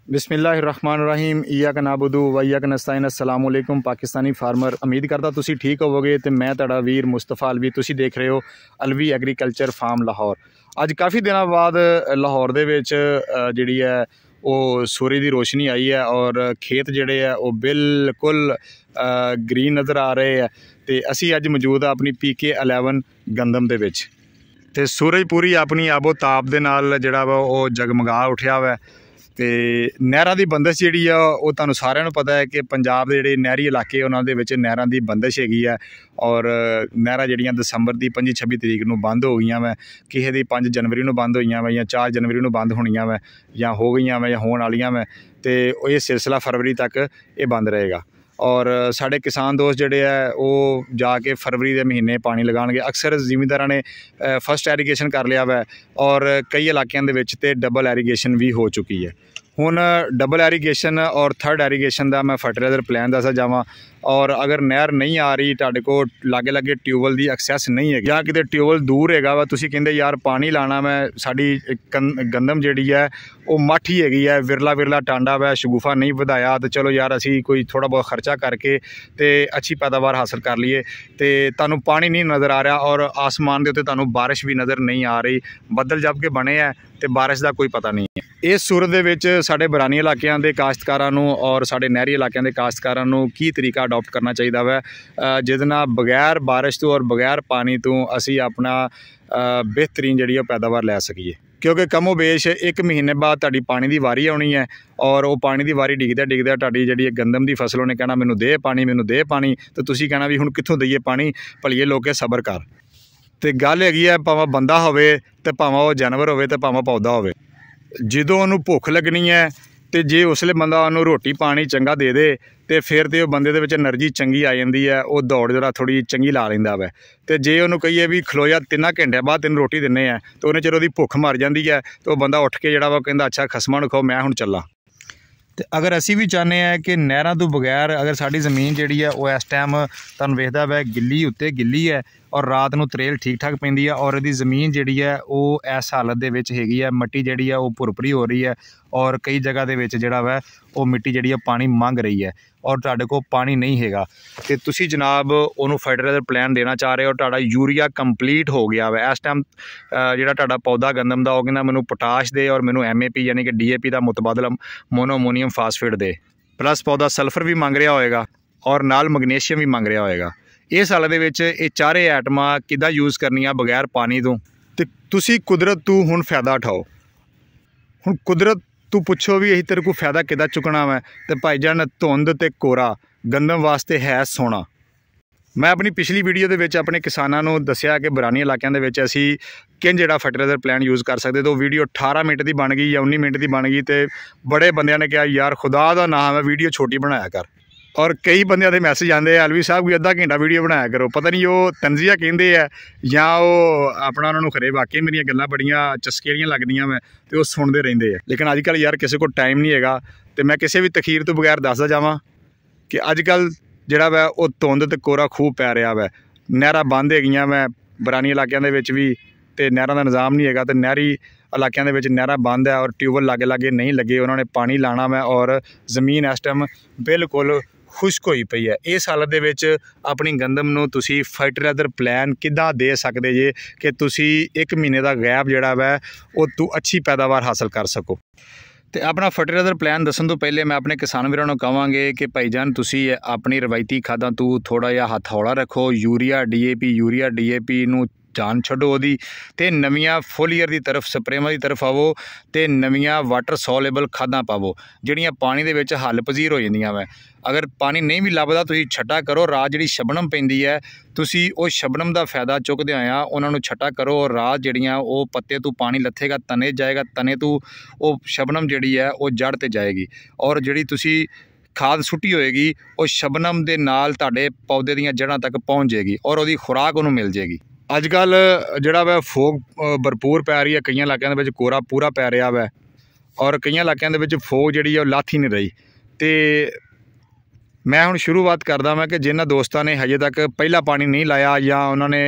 बिस्मिल्लाहिर्रहमानिर्रहीम इय्याक नाबुदु व इय्याक नस्तईन। अस्सलाम वालेकुम पाकिस्तानी फार्मर। उम्मीद करता तुसी ठीक होवोगे। तो मैं तुहाडा वीर मुस्तफा अलवी, तुसी देख रहे हो अलवी एग्रीकल्चर फार्म लाहौर। अज काफ़ी दिनों बाद लाहौर दे विच जिहड़ी है वो सूरज की रोशनी आई है और खेत जिहड़े है वो बिल्कुल ग्रीन नज़र आ रहे हैं। तो असी अज मौजूद आ अपनी PK11 गंदम दे विच। ते सूरज पूरी अपनी आबो ताप दे नाल जिहड़ा वा वो जगमगा उठिया हुआ है। तो नहरां की बंदिश जी वो तुहानूं सारिਆਂ ਨੂੰ पता है कि पंजाब के जिहड़े नहरी इलाके उन्हां दे विच नहरां की बंदिश हैगी है और नहरां जिहड़ियां दसंबर की 25-26 तरीक नूं बंद हो गई वै, किसी की 5 जनवरी नूं बंद होईयां वै या 4 जनवरी नूं बंद होणियां वै या हो गई वै या होण वालियां वै। तो ये सिलसिला फरवरी तक ये बंद रहेगा और साढ़े किसान दोस्त जोड़े है वो जाके फरवरी के महीने पानी लगाएंगे। अक्सर जिमींदारां ने फस्ट एरीगेशन कर लिया वै और कई इलाकों के डबल एरीगेशन भी हो चुकी है। हुण डबल एरीगेशन और थर्ड एरीगेशन का मैं फर्टिलाइजर प्लान दसदा जावां और अगर नहर नहीं आ रही तुहाडे कोल लागे लागे ट्यूबवैल की एक्सैस नहीं है या किते ट्यूबवैल दूर हैगा वा, तुसीं कहंदे यार पानी लाना मैं साडी गंदम जिहड़ी है वो मठ ही हैगी है, विरला विरला टांडा वै, शगुफा नहीं वधाया तो चलो यार असी कोई थोड़ा बहुत खर्चा करके तो अच्छी पैदावार हासिल कर लीए। तो तुहानूं पानी नहीं नज़र आ रहा और आसमान के उत्ते तुहानूं बारिश भी नज़र नहीं आ रही, बदल जब के बने है तो बारिश का कोई पता नहीं है। इस सूरत दे विच साडे बरानी इलाकों के काश्तकारां नूं और साडे नहरी इलाकों के काश्तकारां नूं की तरीका अडॉप्ट करना चाहिए वै जिहदे नाल बगैर बारिश तो और बगैर पानी तो असी अपना बेहतरीन जिहड़ी पैदावार लै सकीए। क्योंकि कमो बेश एक महीने बाद तुहाडी पानी की वारी आनी है और वो पानी की वारी डिगदे डिगदे तुहाडी जिहड़ी गंदम की फसल उन्हें कहना मैनूं दे पानी, तो तुसीं कहना भी हुण कित्थों दईए पानी, भलीए लोके सबर कर। तो गल हैगी है भावें बंदा होवे ते भावें वो जानवर होवे ते भावें पौधा होवे, जदों उन्हूं भुख लगनी है तो जे उसले बंदा उन्हूं रोटी पानी चंगा दे दे तो फिर तो बंदे दे विच एनर्जी चंगी आ जाती है, वो दौड़ जरा थोड़ी चंगी ला लैंदा वै। तो जे उन्होंने कहिए भी खलोया 3 घंटे बाद तेन रोटी दिन्ने हैं तो उन्हें चलो भुख मर जाती है तो बंदा उठ के जिहड़ा वा कहंदा अच्छा खसमां नूं खाओ मैं हुण चला। तो अगर असी भी चाहते हैं कि नहरों तो बगैर अगर साड़ी ज़मीन जी है वो इस टाइम तुहानूं वेखदा वै गिल्ली उत्ते गिल्ली है और रात को तरेल ठीक ठाक पैंदी है और यदी ज़मीन जी है वो इस हालत दे विच हैगी है, मिट्टी जी है वो भुरभुरी हो रही है और कई जगह दे विच जिहड़ा वै वो मिट्टी जी पानी मंग रही है और तुहाडे कोल पानी नहीं हैगा। तो तुसीं जनाब उन्होंने फर्टिलाइजर प्लान देना चाह रहे हो, तुहाडा यूरिया कंप्लीट हो गया वै इस टाइम जिहड़ा तुहाडा पौधा गंदम दा वो कहंदा मैनूं पोटाश दे और मैनूं MAP यानी कि DAP का मुतबादला मोनोअमोनियम फास्फेट दे, प्लस पौधा सल्फर भी मंग रहा होएगा और नाल मैग्नीशियम भी मंग रहा होएगा। इस हालत दे विच ये चारे आइटमां किद्दां यूज़ करनियां बगैर पानी तो तुसीं कुदरत तू हुण फ़ायदा उठाओ। हुण कुदरत तू पुछो भी यही तेरे को फायदा किदा चुकना वै तो भाईजान धुंध ते कोरा गंदम वास्ते है सोना। मैं अपनी पिछली वीडियो के विच अपने किसानों को दसिया कि बरानी इलाकों के असी किन जिहड़ा फर्टिलाइजर प्लान यूज़ कर सकते, तो वीडियो 18 मिनट की बन गई या 19 मिनट की बन गई तो बड़े बंदियां ने कहा यार खुदा का नाम है वीडियो छोटी बनाया कर, और कई बंदियां दे मैसेज आते हैं अलवी साहब कोई अद्धा घंटा वीडियो बनाया करो, पता नहीं वो तंजिया कहते हैं या वो अपना उन्होंने खरे वाकई मेरिया गल्लां बड़ियां चस्केरियां लगदियां मैं तो वो सुनते रहते हैं। लेकिन अजकल यार किसी को टाइम नहीं हैगा तो मैं किसी भी तखीर तो बगैर दसदा जावां कि अजकल जिहड़ा वै वो धुंध ते कोरा खूब पै रहा वै, नहरां बंद हैगियां वै बरानी इलाकों के भी तो नहरां का निज़ाम नहीं हैगा, तो नहरी इलाकों के नहरां बंद है और ट्यूबवैल लागे लागे नहीं लगे, उन्होंने पानी लाना वै और ज़मीन इस टाइम बिल्कुल खुश्क होई पई है। इस हालत दे विच अपनी गंदम नूं तुसीं फर्टिलाइजर प्लान किद्दां दे सकदे जे कि तुसीं 1 महीने का गैप जिहड़ा वै वो तू अच्छी पैदावार हासिल कर सको। तो अपना फर्टिलाइजर प्लान दसन तो पहले मैं अपने किसान वीरां नूं कहांगे कि भाईजान तुसीं अपनी रवायती खादां तू थोड़ा जिहा हत्थ हौला रखो, यूरिया DAP नूं जान छड्डो ओहदी ते नवीआं फुल ईयर की तरफ स्प्रेवां की तरफ आवो ते नवीआं वाटर सॉलेबल खादां पावो जिहड़ियां पानी दे विच हल पजीर हो जांदियां वै। अगर पानी नहीं भी लभदा तुसीं छट्टा करो, रात जिहड़ी शबनम पैंदी है तुसीं उह शबनम का फायदा चुकदे आया उन्हां नूं छट्टा करो और रात जिहड़ियां ओह पत्ते तो पानी लथेगा तने जाएगा, तने तो वो शबनम जिहड़ी है वो जड़ ते जाएगी और जिहड़ी तुसीं खाद सुट्टी होएगी वो शबनम दे नाल तुहाडे पौधे दीयां जड़ां तक पहुँच जाएगी और उहदी खुराक उहनूं मिल जाएगी। अजकल जिहड़ा वै फोग भरपूर पै रही है, कई इलाकों के कोरा पूरा पै रहा वै और कई इलाकों के फोग जिहड़ी है लाथ ही नहीं रही। तो मैं हुण शुरुआत करदा मैं कि जिन्हां दोस्तां ने हजे तक पहला पानी नहीं लाया या उन्होंने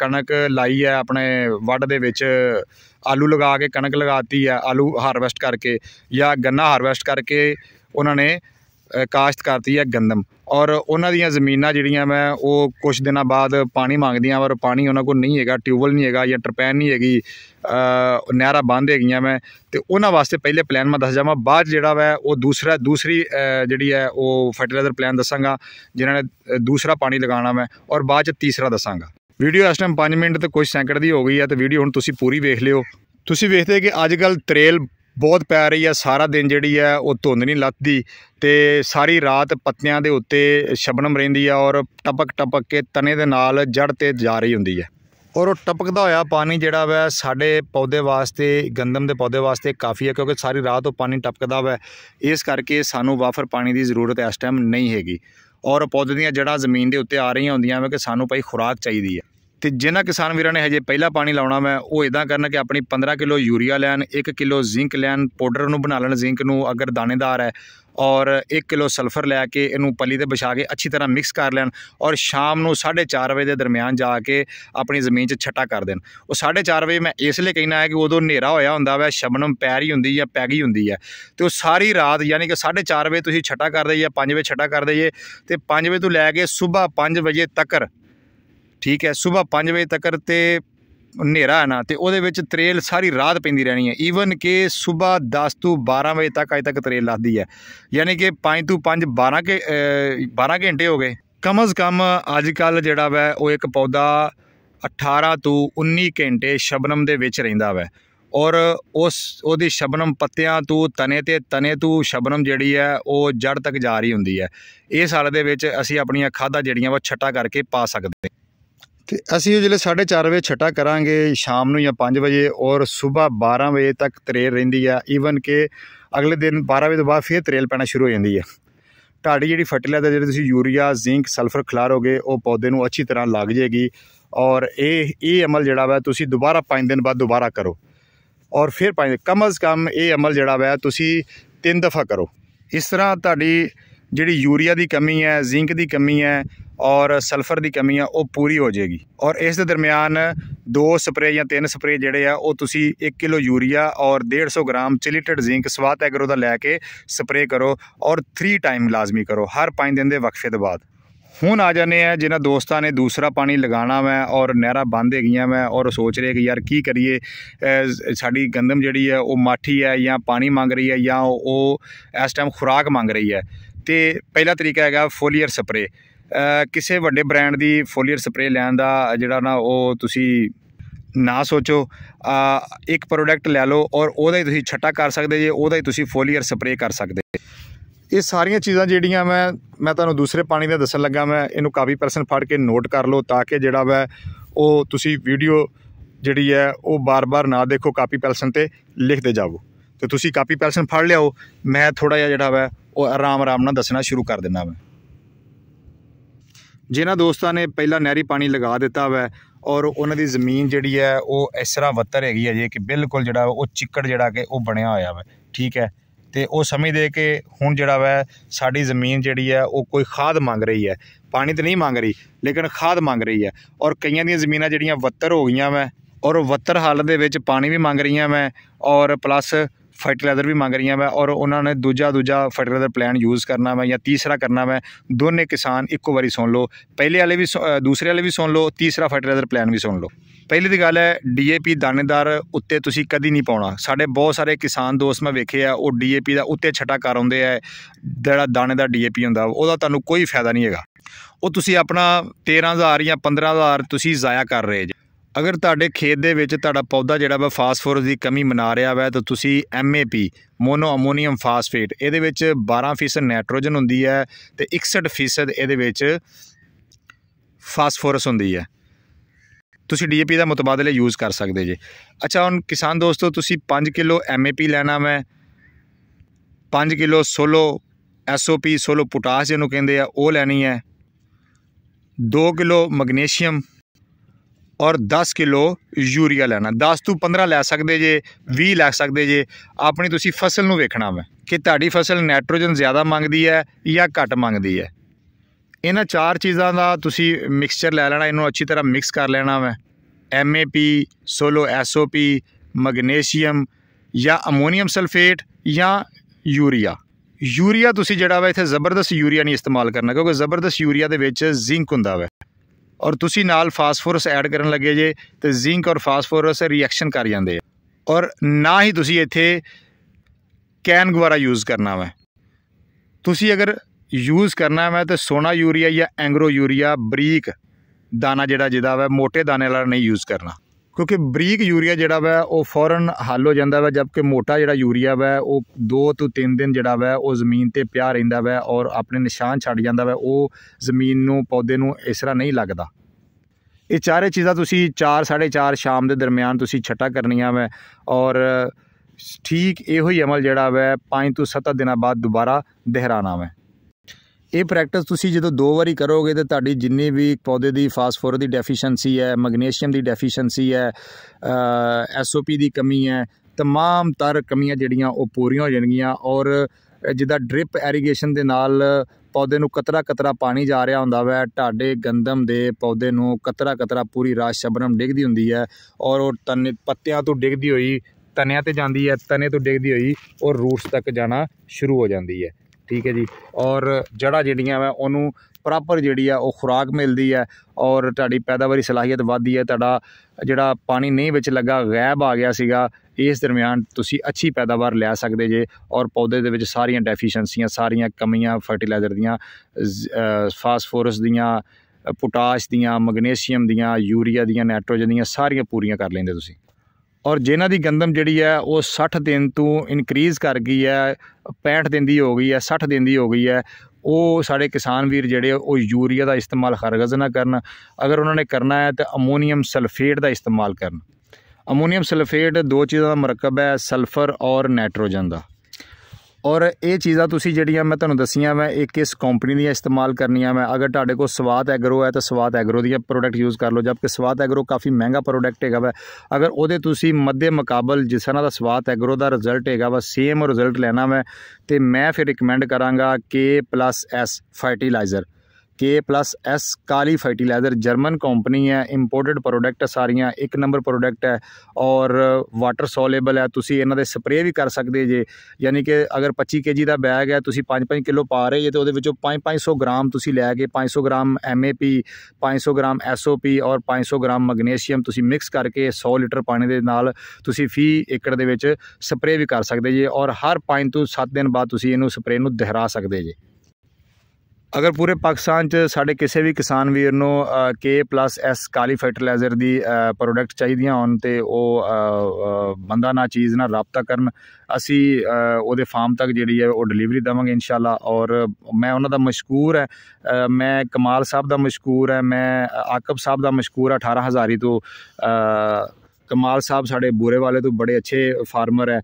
कणक लाई है अपने वढ दे विच आलू लगा के कणक लगाती है, आलू हारवैसट करके या गन्ना हारवैसट करके उन्होंने काश्त करती है गंदम। और उन्हों दी ਜ਼ਮੀਨਾਂ ਜਿਹੜੀਆਂ मैं वो कुछ दिनों बाद पानी ਮੰਗਦੀਆਂ और पानी उन्होंने को नहीं है, ट्यूबवैल नहीं है या टरपैन नहीं हैगी, नहरां बंद हैगियां मैं तो उन्होंने वास्ते पहले प्लान मैं दस जावां, बाद जिहड़ा वै वो दूसरी जिहड़ी है वो फर्टिलाइजर प्लान दसांगा जिन्होंने दूसरा पानी लगाना मैं, और बाद च तीसरा दसांगा। वीडियो इस टाइम 5 मिनट तो कुछ सैकंड की हो गई है, तो वीडियो हुण तुसीं पूरी वेख लिओ। तुसीं वेखदे कि अजकल त्रेल बहुत पै रही है, सारा दिन जिहड़ी है वो धुंध नहीं लथदी ते सारी रात पत्तियां दे उत्ते शबनम रहिंदी है और टपक के तने दे नाल जड़ ते जा रही हुंदी है। और वो टपकदा होया पानी जिहड़ा वै साडे पौधे वास्ते, गंदम दे पौधे वास्ते काफ़ी है, क्योंकि सारी रात वो पानी टपकदा वै, इस करके सानू वाफर पानी की जरूरत इस टाइम नहीं हैगी। और पौधे दीयां जड़ां जमीन दे उत्ते आ रही हुंदियां वे कि सानू भाई खुराक चाहिदी है। तो जिन्हां किसान वीरां ने हजे पहला पानी लाउणा मैं वो इदां करन कि अपनी 15 किलो यूरिया लैन, 1 किलो जिंक लैन, पाउडर नूं बना लैन जिंक नूं अगर दानेदार है, और 1 किलो सल्फर लैके इनू पली ते बिछा के अच्छी तरह मिक्स कर लैन और शाम नूं 4:30 बजे के दरम्यान जाके अपनी ज़मीन 'च छट्टा कर देन। वो 4:30 बजे मैं इसलिए कहना है कि उदों हनेरा होया हुंदा वै, शबनम पै रही हुंदी या पै गई हुंदी है, तो सारी रात यानी कि 4:30 बजे तुसीं छट्टा कर दे या 5 बजे छट्टा कर दे, तो 5 बजे तो लैके सुबह 5 बजे तक, ठीक है, सुबह 5 बजे तक तो हनेरा है ना, तो वो त्रेल सारी रात पैंदी रहनी है। ईवन कि सुबह 10 तो 12 बजे तक अज तक त्रेल लगती है, यानी कि 5 तो 5 12 घंटे हो गए कम अज़ कम। अजकल जिहड़ा वै वो एक पौधा 18 तो 19 घंटे शबनम दे विच रहिंदा वै, और उस शबनम पत्तियां तो तने ते तने तो शबनम जिहड़ी है वो जड़ तक जा रही हुंदी है। इस हालत दे विच असीं अपणियां खादां जिहड़ियां वा छट्टा करके पा सकदे। तो असी जिसले 4:30 बजे छट्टा करांगे शाम नूं या 5 बजे, और सुबह 12 बजे तक त्रेल रहिंदी है। ईवन कि अगले दिन 12 बजे तो बाद फिर त्रेल पैना शुरू हो जाती है। तुहाडी जिहड़ी फर्टिलाइजर जिहड़ी तुसीं यूरिया जिंक सल्फर खिलारोगे वो पौधे नूं अच्छी तरह लग जाएगी। और ये अमल जिहड़ा वै तुसीं दोबारा 5 दिन बाद दोबारा करो, और फिर 5 कम अज़ कम ये अमल जिहड़ा वै तुसीं 3 दफ़ा करो। इस तरह तुहाडी जिहड़ी यूरिया की कमी है, जिंक की कमी है और सल्फर की कमी है वो पूरी हो जाएगी। और इस दरम्यान 2 स्प्रे या 3 स्प्रे जिहड़े आ वो तुसीं 1 किलो यूरिया और 150 ग्राम चिलीटेड जिंक स्वात एग्रो दा लैके स्प्रे करो, और 3 टाइम लाजमी करो हर 5 दिन के वक्फे के बाद। हुण आ जाने हैं जिन्हां दोस्तां ने दूसरा पानी लगाना मैं और नहरां बंद हैगियां मैं, और सोच रहे कि यार की करिए, साडी गंदम जिहड़ी है वो माठी है या पानी मंग रही है या वो इस टाइम खुराक मंग रही है। तो पहला तरीका है फोलियर स्प्रे। किसी वड्डे ब्रांड की फोलियर स्प्रे लैन दा जिहड़ा ना वो तुसीं ना सोचो, एक प्रोडक्ट लै लो और उहदा ही तुसीं छट्टा कर सकदे जे, उहदा ही तुसीं फोलियर स्प्रे कर सकदे। ये सारियां चीज़ां जिहड़ियां मैं तुहानूं दूसरे पानी दा दस्सण लगा, मैं इनू कापी पेंसिल फड़ के नोट कर लो, ताकि जिहड़ा वै वो तुसीं वीडियो जिहड़ी है वो बार बार ना देखो, कापी पेंसिल ते लिखते जाओ। तो तुसीं कापी पेंसिल फड़ लियाओ, मैं थोड़ा जिहा जिहड़ा वै वो आराम नाल दसना शुरू कर दिंदा मैं। जिन्हां दोस्तां ने पहला नहरी पानी लगा दिता वै और उन्हां दी ज़मीन जिहड़ी है वो इस तरह वत्तर हैगी है जे कि बिल्कुल जिहड़ा वो चिक्कड़ जिहड़ा कि वो बनिया होया वै, ठीक है। तो वो समझदे कि हुण जिहड़ा वै साडी ज़मीन जिहड़ी है वो कोई खाद मंग रही है, पानी तो नहीं मंग रही लेकिन खाद मंग रही है। और कईयां दियां ज़मीनां जिहड़ियां वत्तर हो गईयां वै और वत्तर हालत दे विच पानी भी मंग रही वै और प्लस फर्टिलाइजर भी मंग रही वै, और उन्होंने दूजा फर्टिलाइजर प्लान यूज़ करना वै या तीसरा करना वै। दोनों किसान इक्को बारी सुन लो, पहले वाले भी दूसरे वाले भी सुन लो, तीसरा फर्टिलाइजर प्लान भी सुन लो। पहली दी गल है DAP दानेदार उत्ते तुसीं कदी नहीं पाउणा। साडे बहुत सारे किसान दोस्त मैं वेखे आ वो DAP दा उत्ते छट्टा कर आउंदे आ, जिहड़ा दानेदार DAP हुंदा ओहदा तुहानूं कोई फायदा नहीं हैगा। वो तुसीं अपना 13,000 या 15,000 तुसीं ज़ाया कर रहे जे। अगर तुहाडे खेत दे विच तुहाडा पौधा जिहड़ा वा फास्फोरस की कमी मना रहा वै तो तुसीं MAP मोनो अमोनीयम फास्फेट इहदे विच 12% नाइट्रोजन हुंदी है ते 61% इहदे विच फास्फोरस हुंदी है। तुसीं DAP दा मुतबादले यूज़ कर सकदे जे। अच्छा हुण किसान दोस्तों तुसीं 5 किलो MAP लैना वै, 5 किलो सोलो SOP सोलो पोटास जिहनूं कहिंदे आ ओह लैनी है, 2 किलो मैग्नीशियम और 10 किलो यूरिया लेना। 10 तो 15 लै सकदे जे, 20 लै सकदे जे। अपनी तुसीं फसल नूं वेखना वै कि तुहाडी फसल नाइट्रोजन ज़्यादा मंगदी है या घट मंगदी है। इन्हां 4 चीज़ां दा तुसीं मिक्सचर लै लेना, इन्हूं अच्छी तरह मिक्स कर लेना वै। MAP सोलो SOP मैग्नीशियम या अमोनीयम सल्फेट या यूरिया तुसी जिहड़ा वा इत्थे ज़बरदस्त यूरिया नहीं इस्तेमाल करना, क्योंकि ज़बरदस्त यूरिया दे विच जिंक हुंदा वा और तुसी नाल फास्फोरस ऐड करन लगे जे तो जिंक और फास्फोरस रिएक्शन कर जाते। और ना ही तुसी इत्थे कैन गवारा यूज़ करना वा। तुसी अगर यूज़ करना वा तो सोना यूरिया या एंग्रो यूरिया बरीक दाना जिहड़ा वा मोटे दाने वाला नहीं यूज़ करना, क्योंकि बरीक यूरिया जिहड़ा वा वो फौरन हल हो जाता वा, जबकि मोटा जिहड़ा यूरिया वा वो 2 ਤੋਂ 3 दिन जिहड़ा वा वो ज़मीन ते पिया रहिंदा वा और अपने निशान छड्ड जांदा वा, वो ज़मीन नूं पौधे नूं इस तरह नहीं लगदा। ये चारे चीज़ां तुसी 4 साढ़े 4 शाम के दरम्यान तुसी छट्टा करनियां वा और ठीक इहो ही अमल जिहड़ा वा 5 ਤੋਂ 7 दिनों बाद दोबारा दोहराना वा। ये प्रैक्टिस तुसी जो 2 वारी करोगे तो तुहाडी जिन्नी भी पौधे की फास्फोरस की डेफिशेंसी है, मैग्नीशियम की डेफिशेंसी है, SOP की कमी है, तमाम तर कमियां जिहड़ियां वो पूरियां हो जाणगियां। और जिद्दां ड्रिप एरीगेशन के नाल पौधे नूं कतरा कतरा पानी जा रहा हुंदा वा, ढाडे गंदम दे पौधे नूं कतरा कतरा पूरी रात शबनम डिगदी हुंदी है और वो तने पत्तियां तो डिगदी हुई तनिया ते जांदी है, तने तो डिगदी हुई और रूट्स तक जाना शुरू हो जाती है। ठीक है जी। और जड़ा जिहड़ियां वा उहनूं प्रॉपर जिहड़ी आ खुराक मिलती है और तुहाडी पैदावारी सलाहियत वधदी है। तुहाडा जिहड़ा पानी नहीं विच लगा गैब आ गया सीगा, इस दरम्यान तुसी अच्छी पैदावार लै सकदे जे और पौधे दे विच सारियां डेफिशेंसियां सारियां कमियां फर्टिलाइजर दियां, फास्फोरस दियां, पोटाश दियां, मैग्नीशियम दियां, यूरिया दियां, नाइट्रोजन दियां सारियां पूरियां कर लेंदे तुसी। और जिन्हां दी गंदम जिहड़ी है वो 60 दिन तो इनक्रीज़ कर गई है, 65 दिन की हो गई है, 60 दिन की हो गई है, वो साढ़े किसान वीर जिहड़े वो यूरिया का इस्तेमाल हरगज़ ना करन। अगर उन्होंने करना है तो अमोनीयम सल्फेट का इस्तेमाल करन। अमोनीयम सल्फेट 2 चीज़ों का मरकब है, सल्फर और नाइट्रोजन का। और ये चीज़ां तुसी जिहड़ियां मैं तुहानूं दस्सियां मैं एक किस कंपनी दी इस्तेमाल करनियां मैं। अगर तुहाडे कोल स्वात एग्रो है तो Swat agro the product use कर लो, जबकि स्वात एग्रो काफ़ी महंगा प्रोडक्ट हैगा वा। अगर उहदे तुसी मध्य मुकाबल जिस तरह दा स्वात एग्रो का रिजल्ट हैगा वा सेम रिजल्ट लेना वा तो मैं फिर रिकमेंड करांगा K+S फर्टिलाइज़र। K+S काली फर्टिलाइज़र जर्मन कंपनी है, इंपोर्टेड प्रोडक्ट सारियां 1 नंबर प्रोडक्ट है और वाटर सोलेबल है। तुसी इन्हां दे स्प्रे भी कर सकते जे, यानी कि अगर 25 kg का बैग है तुसी 5-5 किलो पा रहे जे तो उहदे विचों 500 ग्राम तुसी लैके 500 ग्राम MAP, 500 ग्राम SOP और 500 ग्राम मैग्नीशियम तुसी मिक्स करके 100 लीटर पानी दे नाल तुसी फी एकड़ दे विच स्प्रे भी कर सकते जे और हर 5 ਤੋਂ 7 दिन बाद तुसी इहनूं स्प्रे नूं दोहरा सकते जे। अगर पूरे पाकिस्तान च साढ़े किसी भी किसान वीर नूं K+S काली फर्टिलाइज़र की प्रोडक्ट चाहिए होन तो वो बंदा ना चीज़ ना रबता करन, असी उहदे फार्म तक जिहड़ी है वो डिलीवरी देवांगे इंशाल्लाह। और मैं उन्हां दा मशकूर है, मैं कमाल साहब दा मशकूर है, मैं आकब साहब दा मशकूर है 18 हज़ारी तो। कमाल साहब साढ़े बूरे वाले तो बड़े अच्छे फार्मर है,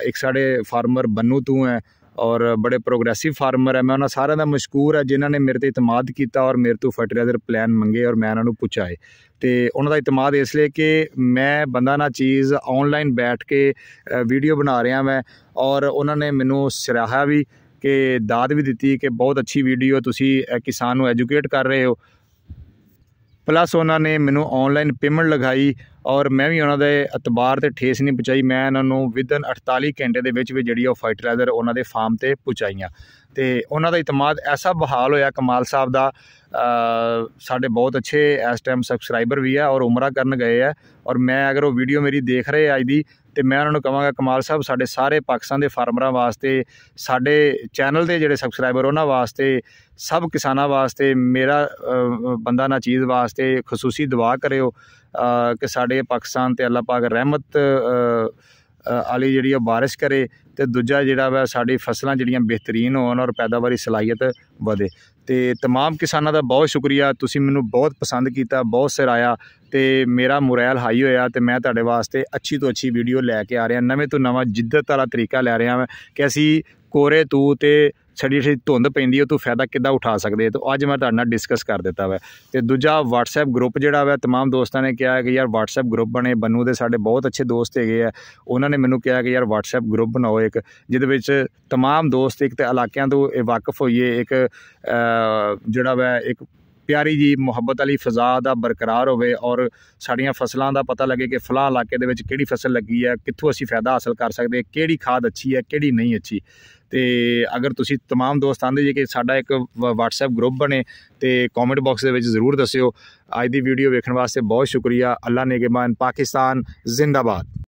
एक साढ़े फार्मर बन्नू तो है और बड़े प्रोग्रेसिव फार्मर है। मैं उन्होंने सारे का मशकूर है जिन्होंने मेरे ते इतमाद किया और मेरे तो फर्टिलाइज़र प्लान मंगे और मैं उन्होंने पुछाए। तो उन्होंने इतमाद इसलिए कि मैं बंदा ना चीज़ ऑनलाइन बैठ के वीडियो बना रहा मैं और उन्होंने मैनू सराहा भी कि दाद भी दी कि बहुत अच्छी वीडियो तुसी किसान को एजुकेट कर रहे हो। प्लस उन्होंने मैनू ऑनलाइन पेमेंट लगाई और मैं भी उन्होंने एतबार ते ठेस नहीं पहुँचाई। मैं उन्होंने विदन 48 घंटे के भी जी फर्टिलाइज़र उन्होंने फार्म से पहुँचाइयाँ। तो उन्होंने इतमाद ऐसा बहाल होया कमाल साहब का, साढ़े बहुत अच्छे इस टाइम सबसक्राइबर भी है और उमरा करन गए है। और मैं अगर वो वीडियो मेरी देख रहे अज दी तो मैं उन्होंने कहांगा कमाल साहब साढ़े सारे पाकिस्तान के फार्मर वास्ते, साढ़े चैनल के जोड़े सबसक्राइबर उन्होंने वास्ते, सब किसानों वास्ते, मेरा बंदा ना चीज़ वास्ते खसूसी दुआ करो कि साढ़े पाकिस्तान ते अल्लाह पाक रहमत आली जिहड़ी बारिश करे तो दूजा जिहड़ा वा साडी फसलां जिहड़ियां बेहतरीन होन और पैदावारी सलाहियत वधे। तो तमाम किसानों का बहुत शुक्रिया, तुसी मैनू बहुत पसंद किया, बहुत सराया तो मेरा मुरैल हाई होया तो मैं तुहाडे वास्ते अच्छी तो अच्छी वीडियो लैके आ रहा, नवें तो नवां जिद्दत वाला तरीका लै रहा मैं कि असी कोरे तू तो छड़ी छड़ी धुंध पैंदी है तो फायदा किद्दां उठा सकते। तो अज मैं तुहाडे नाल डिस्कस कर दिता वै। तो दूजा व्हाट्सएप ग्रुप जिहड़ा वै तमाम दोस्तों ने कहा कि यार व्हाट्सएप ग्रुप बने, बन्नू दे साडे बहुत अच्छे दोस्त हैगे आ, उन्होंने मैनू कहा कि यार व्हाट्सएप ग्रुप बनाओ एक जिहदे विच तमाम दोस्त एक तो इलाकों तो वाकफ होइए, एक जिहड़ा वै एक प्यारी जी मुहब्बत वाली फिजा दा बरकरार होवे और साड़ियां फसलों का पता लगे कि फलां इलाके दे विच किहड़ी फसल लगी है, कित्थों असीं फायदा हासिल कर सकते, किहड़ी खाद अच्छी है किहड़ी नहीं अच्छी। तो अगर तुसी तमाम दोस्त आंदे जे कि साडा एक WhatsApp ग्रुप बने तो कॉमेंट बॉक्स दे विच जरूर दस्सिओ। अज दी वीडियो वेखण वास्ते बहुत शुक्रिया। अल्लाह नेगेबान। पाकिस्तान जिंदाबाद।